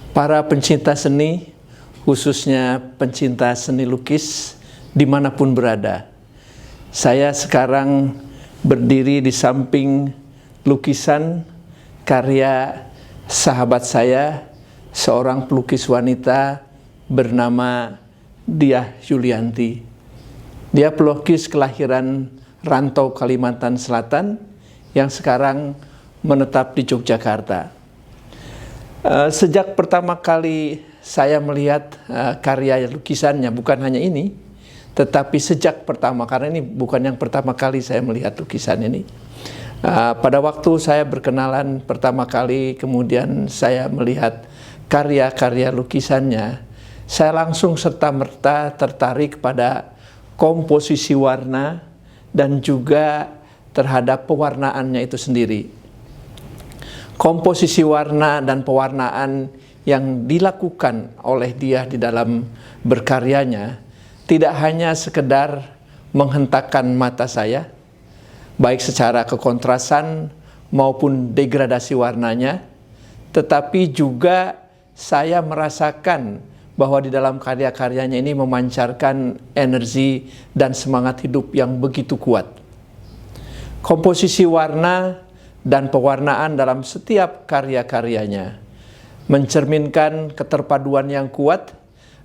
Para pencinta seni, khususnya pencinta seni lukis dimanapun berada. Saya sekarang berdiri di samping lukisan karya sahabat saya, seorang pelukis wanita bernama Diah Yulianti. Dia pelukis kelahiran Rantau, Kalimantan Selatan yang sekarang menetap di Yogyakarta. Sejak pertama kali saya melihat karya lukisannya, bukan hanya ini, tetapi sejak pertama, karena ini bukan yang pertama kali saya melihat lukisan ini. Pada waktu saya berkenalan pertama kali, kemudian saya melihat karya-karya lukisannya, saya langsung serta-merta tertarik pada komposisi warna dan juga terhadap pewarnaannya itu sendiri. Komposisi warna dan pewarnaan yang dilakukan oleh dia di dalam berkaryanya tidak hanya sekedar menghentakkan mata saya, baik secara kekontrasan maupun degradasi warnanya, tetapi juga saya merasakan bahwa di dalam karya-karyanya ini memancarkan energi dan semangat hidup yang begitu kuat. Komposisi warna dan pewarnaan dalam setiap karya-karyanya mencerminkan keterpaduan yang kuat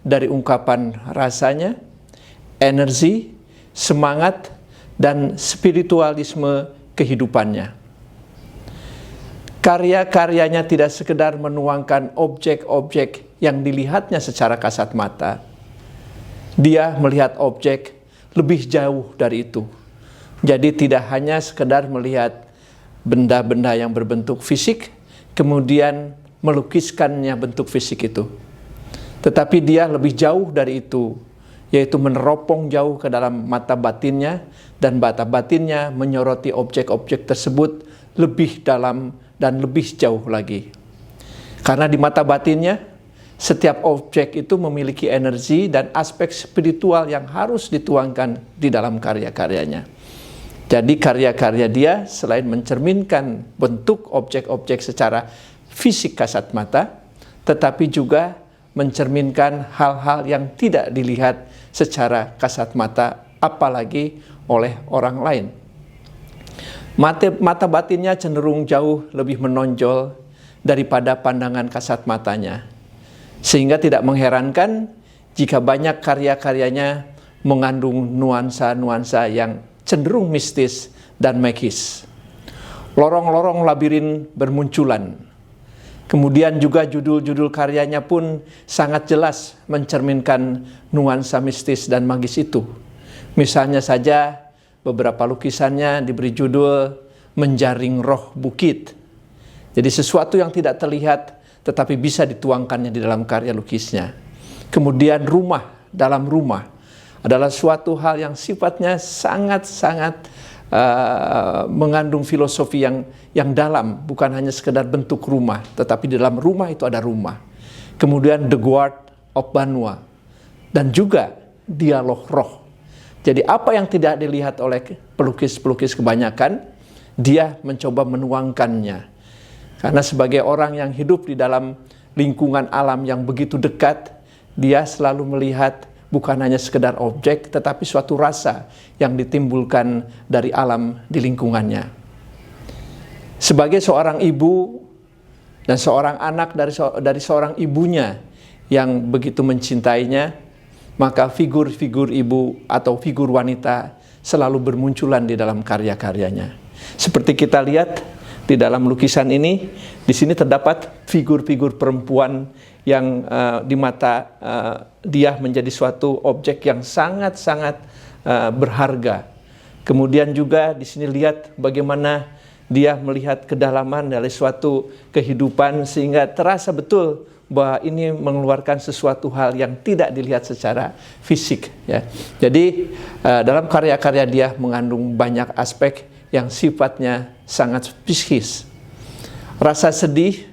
dari ungkapan rasanya, energi, semangat, dan spiritualisme kehidupannya. Karya-karyanya tidak sekedar menuangkan objek-objek yang dilihatnya secara kasat mata. Dia melihat objek lebih jauh dari itu. Jadi tidak hanya sekedar melihat benda-benda yang berbentuk fisik, kemudian melukiskannya bentuk fisik itu. Tetapi dia lebih jauh dari itu, yaitu meneropong jauh ke dalam mata batinnya, dan mata batinnya menyoroti objek-objek tersebut lebih dalam dan lebih jauh lagi. Karena di mata batinnya, setiap objek itu memiliki energi dan aspek spiritual yang harus dituangkan di dalam karya-karyanya. Jadi karya-karya dia selain mencerminkan bentuk objek-objek secara fisik kasat mata, tetapi juga mencerminkan hal-hal yang tidak dilihat secara kasat mata, apalagi oleh orang lain. Mata batinnya cenderung jauh lebih menonjol daripada pandangan kasat matanya. Sehingga tidak mengherankan jika banyak karya-karyanya mengandung nuansa-nuansa yang cenderung mistis dan magis. Lorong-lorong labirin bermunculan. Kemudian juga judul-judul karyanya pun sangat jelas mencerminkan nuansa mistis dan magis itu. Misalnya saja beberapa lukisannya diberi judul Menjaring Roh Bukit. Jadi sesuatu yang tidak terlihat tetapi bisa dituangkannya di dalam karya lukisnya. Kemudian rumah dalam rumah adalah suatu hal yang sifatnya sangat-sangat mengandung filosofi yang dalam, bukan hanya sekedar bentuk rumah, tetapi di dalam rumah itu ada rumah. Kemudian The Guard of Banua, dan juga dialog roh. Jadi apa yang tidak dilihat oleh pelukis-pelukis kebanyakan, dia mencoba menuangkannya. Karena sebagai orang yang hidup di dalam lingkungan alam yang begitu dekat, dia selalu melihat bukan hanya sekedar objek, tetapi suatu rasa yang ditimbulkan dari alam di lingkungannya. Sebagai seorang ibu dan seorang anak dari seorang ibunya yang begitu mencintainya, maka figur-figur ibu atau figur wanita selalu bermunculan di dalam karya-karyanya. Seperti kita lihat di dalam lukisan ini, di sini terdapat figur-figur perempuan yang di mata dia menjadi suatu objek yang sangat-sangat berharga. Kemudian juga di sini lihat bagaimana dia melihat kedalaman dari suatu kehidupan sehingga terasa betul bahwa ini mengeluarkan sesuatu hal yang tidak dilihat secara fisik. Ya. Jadi dalam karya-karya dia mengandung banyak aspek yang sifatnya sangat psikis. Rasa sedih,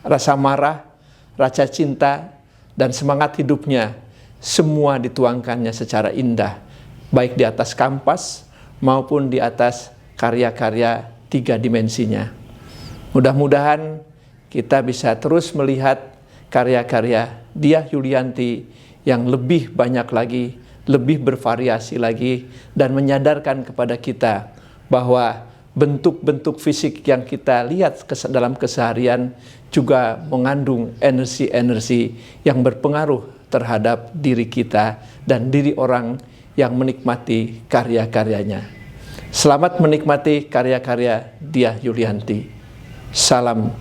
rasa marah, rasa cinta, dan semangat hidupnya semua dituangkannya secara indah, baik di atas kanvas maupun di atas karya-karya 3 dimensinya. Mudah-mudahan kita bisa terus melihat karya-karya Diah Yulianti yang lebih banyak lagi, lebih bervariasi lagi, dan menyadarkan kepada kita bahwa bentuk-bentuk fisik yang kita lihat dalam keseharian juga mengandung energi-energi yang berpengaruh terhadap diri kita dan diri orang yang menikmati karya-karyanya. Selamat menikmati karya-karya Diah Yulianti. Salam